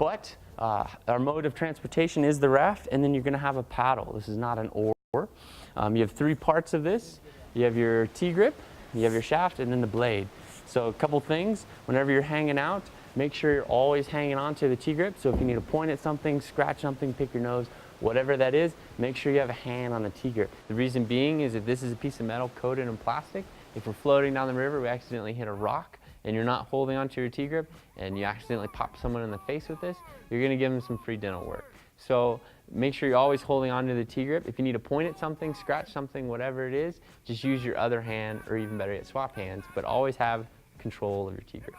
But our mode of transportation is the raft, and then you're going to have a paddle. This is not an oar. You have 3 parts of this. You have your T-grip, you have your shaft, and then the blade. So a couple things, whenever you're hanging out, make sure you're always hanging on to the T-grip. So if you need to point at something, scratch something, pick your nose, whatever that is, make sure you have a hand on the T-grip. The reason being is that this is a piece of metal coated in plastic. If we're floating down the river, we accidentally hit a rock, and you're not holding onto your T-grip, and you accidentally pop someone in the face with this, you're gonna give them some free dental work. So make sure you're always holding onto the T-grip. If you need to point at something, scratch something, whatever it is, just use your other hand, or even better yet, swap hands, but always have control of your T-grip.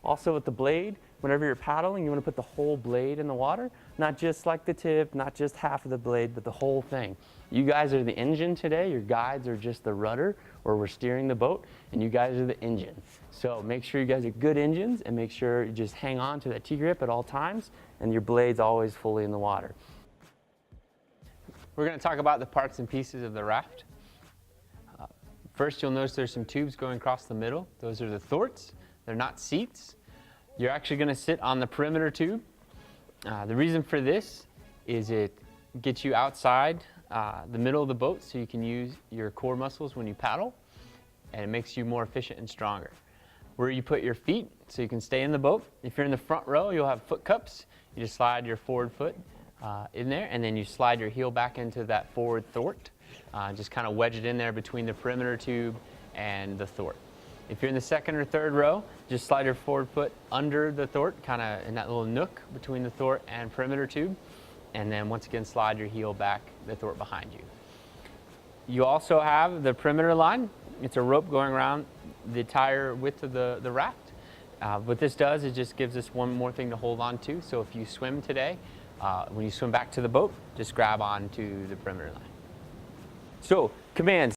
Also with the blade, whenever you're paddling, you want to put the whole blade in the water, not just like the tip, not just half of the blade, but the whole thing. You guys are the engine today, your guides are just the rudder, or we're steering the boat, and you guys are the engine. So make sure you guys are good engines, and make sure you just hang on to that T-grip at all times, and your blade's always fully in the water. We're going to talk about the parts and pieces of the raft. First, you'll notice there's some tubes going across the middle. Those are the thwarts. They're not seats. You're actually going to sit on the perimeter tube. The reason for this is it gets you outside the middle of the boat so you can use your core muscles when you paddle, and it makes you more efficient and stronger. Where you put your feet so you can stay in the boat. If you're in the front row, you'll have foot cups. You just slide your forward foot in there, and then you slide your heel back into that forward thwart. Just kind of wedge it in there between the perimeter tube and the thwart. If you're in the second or third row, just slide your forward foot under the thwart, kind of in that little nook between the thwart and perimeter tube, and then once again slide your heel back the thwart behind you. You also have the perimeter line. It's a rope going around the entire width of the raft. What this does is just gives us one more thing to hold on to. So if you swim today, when you swim back to the boat, just grab on to the perimeter line. So, commands.